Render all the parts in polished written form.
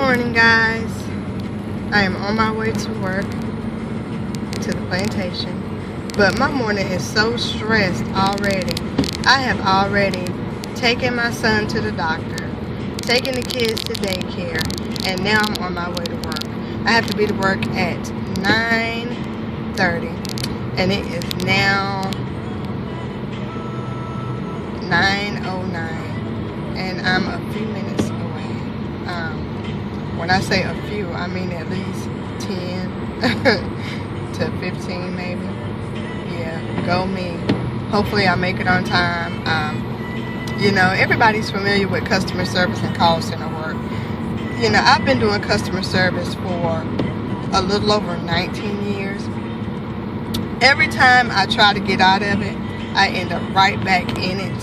morning, guys. I am on my way to work, to the plantation, but my morning is so stressed already. I have already taken my son to the doctor, taken the kids to daycare, and now I'm on my way to work. I have to be to work at 9:30, and it is now 9:09, and I'm a few minutes away. When I say a few, I mean at least 10 to 15 maybe. Yeah, go me. Hopefully I make it on time. Everybody's familiar with customer service and call center work. I've been doing customer service for a little over 19 years. Every time I try to get out of it, I end up right back in it,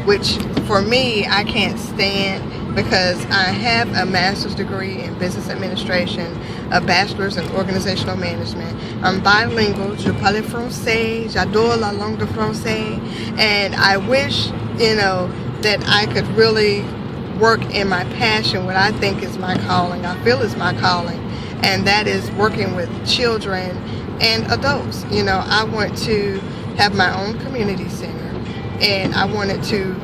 which for me, I can't stand, because I have a master's degree in business administration, a bachelor's in organizational management. I'm bilingual. Je parle français. J'adore la langue de français. And I wish, that I could really work in my passion, what I think is my calling, I feel is my calling, and that is working with children and adults. I want to have my own community center, and I wanted to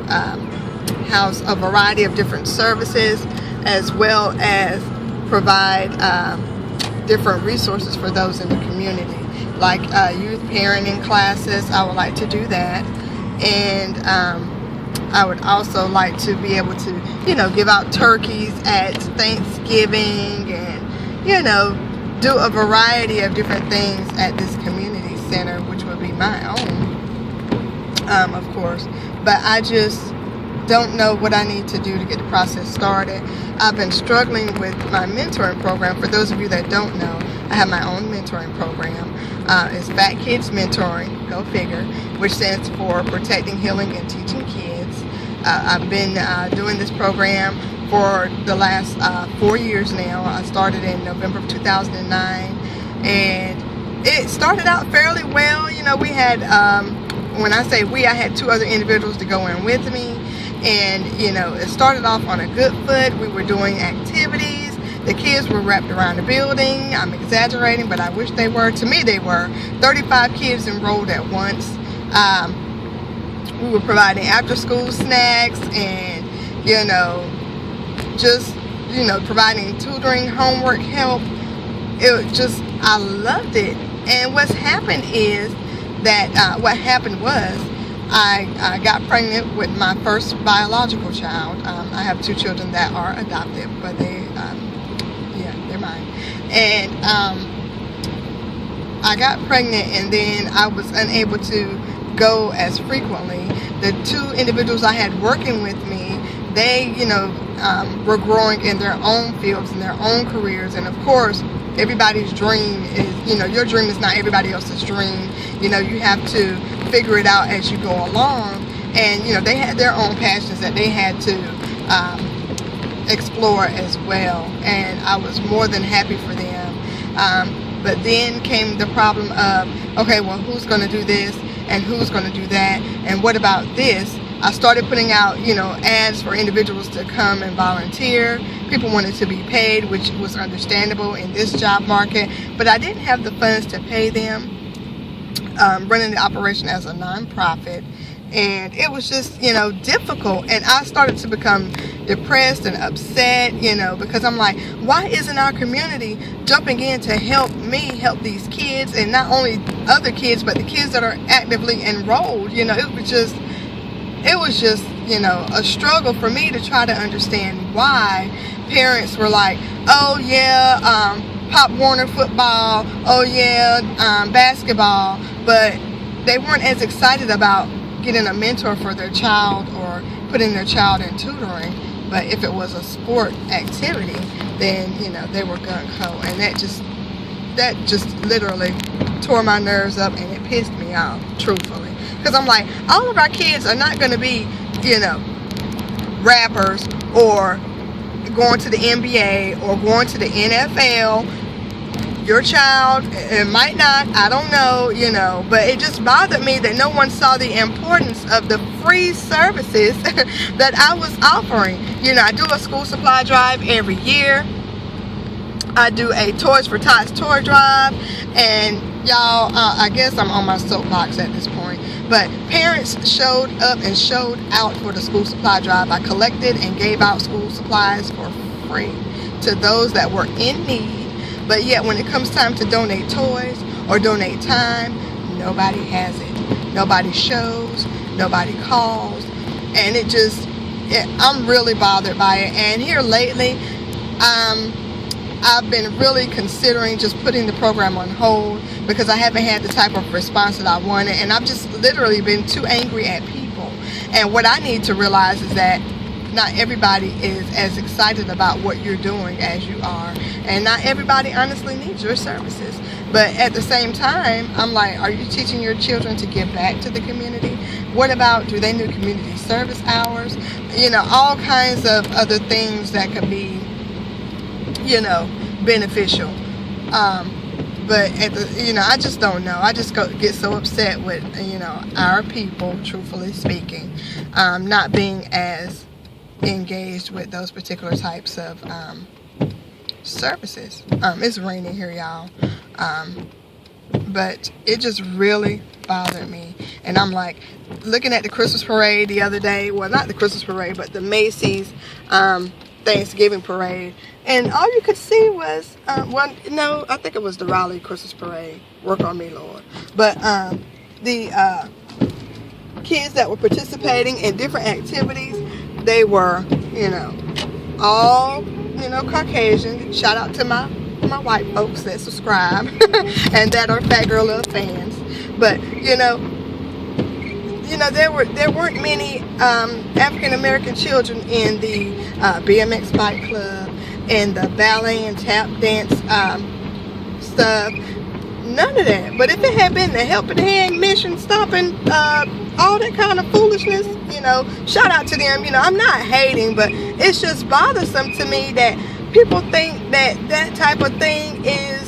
house a variety of different services, as well as provide different resources for those in the community, like youth parenting classes. I would like to do that, and I would also like to be able to, give out turkeys at Thanksgiving, and, do a variety of different things at this community center, which would be my own, of course. But I just don't know what I need to do to get the process started. I've been struggling with my mentoring program. For those of you that don't know, I have my own mentoring program. It's Fat Kids Mentoring, go figure, which stands for Protecting, Healing, and Teaching Kids. I've been doing this program for the last 4 years now. I started in November of 2009, and it started out fairly well. We had, when I say we, I had 2 other individuals to go in with me, and it started off on a good foot. We were doing activities. The kids were wrapped around the building. I'm exaggerating, but I wish they were. To me, they were. 35 kids enrolled at once. We were providing after-school snacks, and providing tutoring, homework help. I loved it. And what's happened is that what happened was I got pregnant with my first biological child. I have 2 children that are adopted, but they're mine. And I got pregnant, and then I was unable to go as frequently. The 2 individuals I had working with me, they, were growing in their own fields, in their own careers. And of course, everybody's dream is, your dream is not everybody else's dream. You have to figure it out as you go along. And, they had their own passions that they had to explore as well. And I was more than happy for them. But then came the problem of, okay, well, who's going to do this? And who's going to do that? And what about this? I started putting out, ads for individuals to come and volunteer. People wanted to be paid, which was understandable in this job market, but I didn't have the funds to pay them. Running the operation as a nonprofit, and it was just, difficult. And I started to become depressed and upset, because I'm like, why isn't our community jumping in to help me help these kids, and not only other kids, but the kids that are actively enrolled? It was just, a struggle for me to try to understand why parents were like, oh yeah, Pop Warner football, oh yeah, basketball, but they weren't as excited about getting a mentor for their child or putting their child in tutoring. But if it was a sport activity, then they were gung-ho, and that just literally tore my nerves up, and it pissed me off, truthfully, because I'm like, all of our kids are not going to be rappers, or going to the NBA, or going to the NFL. your child, it might not, I don't know, you know, but it just bothered me that no one saw the importance of the free services that I was offering. You know, I do a school supply drive every year. I do a Toys for Tots toy drive, and y'all, I guess I'm on my soapbox at this point, but parents showed up and showed out for the school supply drive. I collected and gave out school supplies for free to those that were in need. But yet when it comes time to donate toys or donate time, nobody has it. Nobody shows, nobody calls, and I'm really bothered by it. And here lately, I've been really considering just putting the program on hold because I haven't had the type of response that I wanted, and I've just literally been too angry at people. And what I need to realize is that not everybody is as excited about what you're doing as you are, and not everybody honestly needs your services. But at the same time, I'm like, are you teaching your children to give back to the community? What about, do they need community service hours? You know, all kinds of other things that could be, you know, beneficial. But I just don't know. I just get so upset with, you know, our people, truthfully speaking, not being as engaged with those particular types of services. It's raining here, y'all, but it just really bothered me. And I'm like, looking at the Christmas parade the other day, well, not the Christmas parade, but the Macy's Thanksgiving parade, and all you could see was I think it was the Raleigh Christmas parade, work on me, Lord, but the kids that were participating in different activities, they were, you know, all, you know, Caucasian. Shout out to my white folks that subscribe and that are Fat Girl Love fans. But you know, there weren't many African American children in the BMX bike club and the ballet and tap dance stuff. None of that. But if it had been the Helping Hand mission, stopping all that kind of foolishness, you know, shout out to them. You know, I'm not hating, but it's just bothersome to me that people think that type of thing is,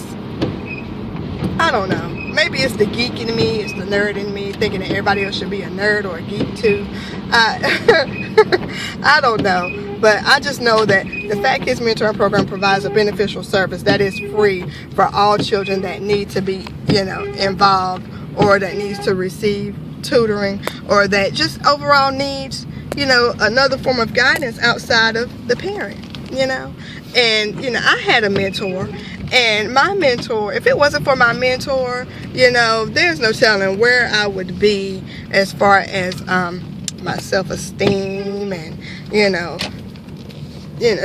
I don't know, maybe it's the geek in me, it's the nerd in me, thinking that everybody else should be a nerd or a geek too. I don't know, but I just know that the Fat Kids Mentoring Program provides a beneficial service that is free for all children that need to be, you know, involved, or that needs to receive tutoring, or that just overall needs, you know, another form of guidance outside of the parent, you know. And, you know, I had a mentor, and my mentor, if it wasn't for my mentor, you know, there's no telling where I would be as far as my self-esteem and, you know,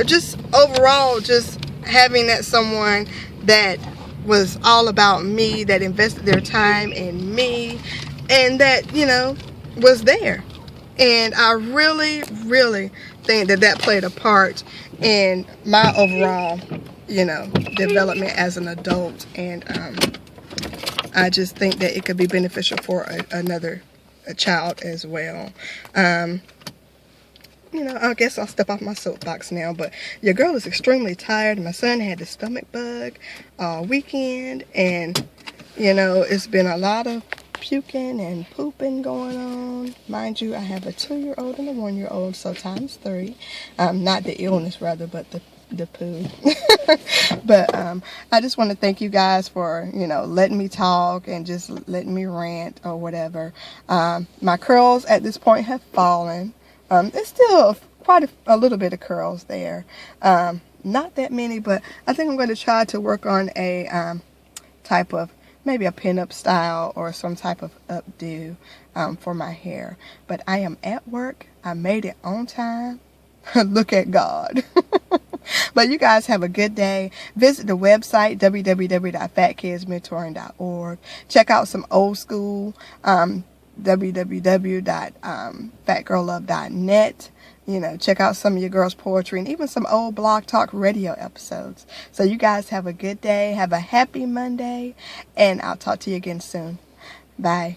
just overall, just having that someone that was all about me, that invested their time in me, and that, you know, was there. And I really, really think that played a part in my overall, you know, development as an adult. And I just think that it could be beneficial for a child as well. You know, I guess I'll step off my soapbox now, but your girl is extremely tired. My son had the stomach bug all weekend, and, you know, it's been a lot of puking and pooping going on. Mind you, I have a 2-year-old and a 1-year-old, so times 3. Not the illness, rather, but the poo. But I just want to thank you guys for, you know, letting me talk and just letting me rant or whatever. My curls at this point have fallen. There's still quite a little bit of curls there. Not that many, but I think I'm going to try to work on a type of, maybe a pinup style or some type of updo for my hair. But I am at work. I made it on time. Look at God. But you guys have a good day. Visit the website, www.fatkidsmentoring.org. Check out some old school, www.fatgirllove.net. You know, check out some of your girls' poetry and even some old Blog Talk radio episodes. So you guys have a good day. Have a happy Monday. And I'll talk to you again soon. Bye.